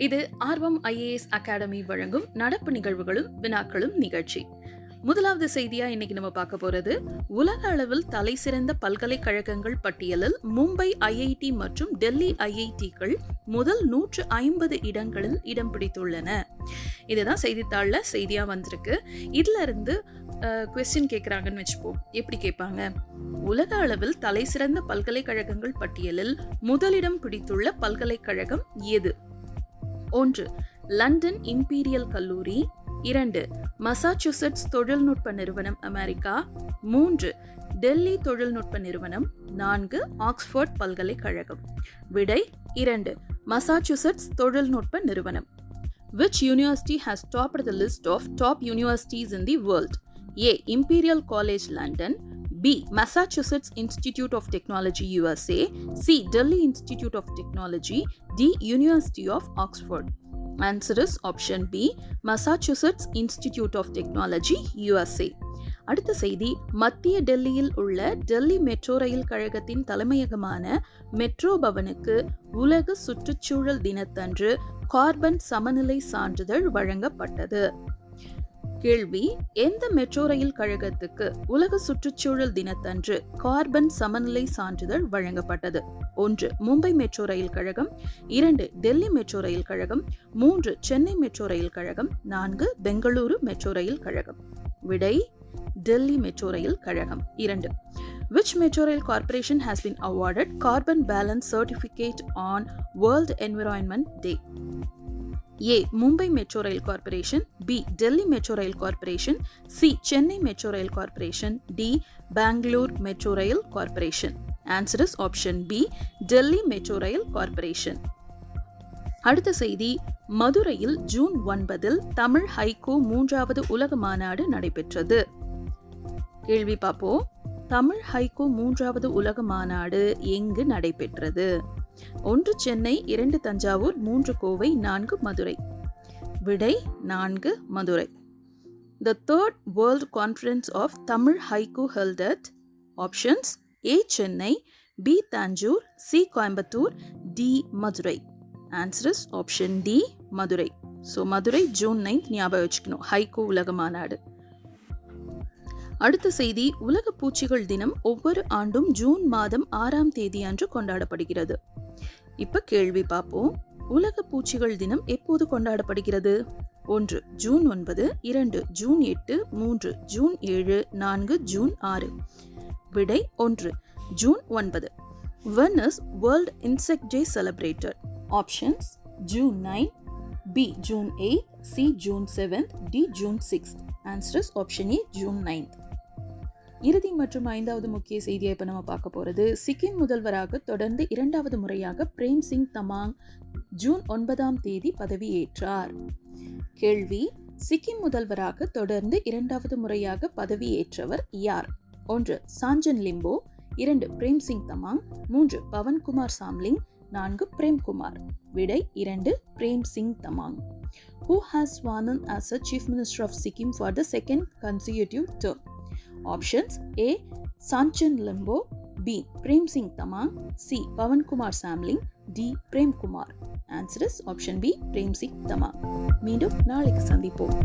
இது ஆர்வம் IAS academy வழங்கும் நடப்பு நிகழ்வுகளும் வினாக்களும் நிகழ்ச்சி. முதலாவது செய்தியா இன்னைக்கு நம்ம பார்க்க போறது, உலக அளவில் தலை சிறந்த பல்கலைக்கழகங்கள் பட்டியலில் மும்பை IIT மற்றும் டெல்லி IITகள் முதல் 150 இடங்களில் இடம் பிடித்துள்ளன. இதுதான் செய்தித்தாள்ல செய்தியா வந்திருக்கு. இதுல இருந்து கொஸ்டின் கேட்குறாங்கன்னு வச்சுப்போம். எப்படி கேட்பாங்க? உலக அளவில் தலை சிறந்த பல்கலைக்கழகங்கள் பட்டியலில் முதலிடம் பிடித்துள்ள பல்கலைக்கழகம் எது? 1. லண்டன் இம்பீரியல் கல்லூரி. 2. மசாச்சுசெட்ஸ் தொழில்நுட்ப நிறுவனம் அமெரிக்கா. 3. டெல்லி தொழில்நுட்ப நிறுவனம். 4. ஆக்ஸ்போர்ட் பல்கலைக்கழகம். விடை 2. மசாச்சுசெட்ஸ் தொழில்நுட்ப நிறுவனம். Which university has topped the list of top universities in the world? A. Imperial College London. B. Massachusetts Institute of Technology USA. C. Delhi Institute of Technology. D. University of Oxford. Answer is option B. Massachusetts Institute of Technology USA. அடுத்த செய்தி, மத்திய டெல்லியில் உள்ள Delhi metro rail கழகத்தின் தலைமையகமான metro பவனுக்கு உலக சுற்றுச்சூழல் தினத்தன்று கார்பன் சமநிலை சான்றிதழ் வழங்கப்பட்டது. கேள்வி, எந்த மெட்ரோ ரயில் கழகத்துக்கு உலக சுற்றுச்சூழல் தினத்தன்று கார்பன் சமநிலை சான்றிதழ் வழங்கப்பட்டது? 1. மும்பை மெட்ரோ ரயில் கழகம். 2. டெல்லி மெட்ரோ ரயில் கழகம். 3. சென்னை மெட்ரோ ரயில் கழகம். 4. பெங்களூரு மெட்ரோ ரயில் கழகம். விடை Delhi metro rail Kazhagam. 2. Which metro rail corporation has been awarded carbon balance certificate on World Environment Day? A. Mumbai Metro Rail Corporation. B. Delhi Metro Rail Corporation. C. Chennai Metro Rail Corporation. D. Bangalore Metro Rail Corporation. Answer is option B. Delhi Metro Rail Corporation. அடுத்த செய்தி, மதுரையில் June 9 Tamil haiku 3வது உலக மாநாடு நடைபெற்றது. கேள்வி பார்ப்போம். Tamil haiku 3வது உலக மாநாடு எங்கு நடைபெற்றது? 1. சென்னை. 2. தஞ்சாவூர். 3. கோவை. 4. மதுரை. விடை 4. Madurai. The third World Conference of Tamil Haiku held at options A. Chennai. B. Tanjore. C. Coimbatore. D. Madurai. Answer is option D. Madurai. So Madurai June 9 ஞாபகம் வச்சுக்கணும். ஹைக்கூ உலக மாநாடு. அடுத்த செய்தி, உலக பூச்சிகள் தினம் ஒவ்வொரு ஆண்டும் ஜூன் மாதம் 6ஆம் தேதி அன்று கொண்டாடப்படுகிறது. இப்ப கேள்வி பார்ப்போம். உலக பூச்சிகள் தினம் எப்போது கொண்டாடப்படுகிறது? 1. ஜூன் 9. 2. ஜூன் 8. 3. ஜூன் 7. 4. ஜூன் 6. விடை 1. June 9. When is World Insect Day celebrated? Options: June 9. B. June 8. C. June 7th. D. June 6th. Answer is option A. June 9th. இறுதி மற்றும் 5வது முக்கிய செய்தியை இப்ப நம்ம பார்க்க போறது, சிக்கிம் முதல்வராக தொடர்ந்து 2வது முறையாக பிரேம் சிங் தமாங் ஜூன் 9ஆம் தேதி பதவியேற்றார். கேள்வி, சிக்கிம் முதல்வராக தொடர்ந்து 2வது முறையாக பதவியேற்றவர் யார்? 1. சாஞ்சன் லிம்போ. 2. பிரேம் சிங் தமாங். 3. பவன்குமார் சாம்லிங். 4. பிரேம்குமார். விடை 2. Prem Singh Tamang. Who has sworn as a Chief Minister of Sikkim for the second consecutive term? Options: A. Sanchin Limbo. B. Prem Singh Tamang. C. Pawan Kumar Samling. D. Prem Kumar. Answer is option B. Prem Singh Tamang. மீண்டும் நாளைக்கு சந்திப்போம்.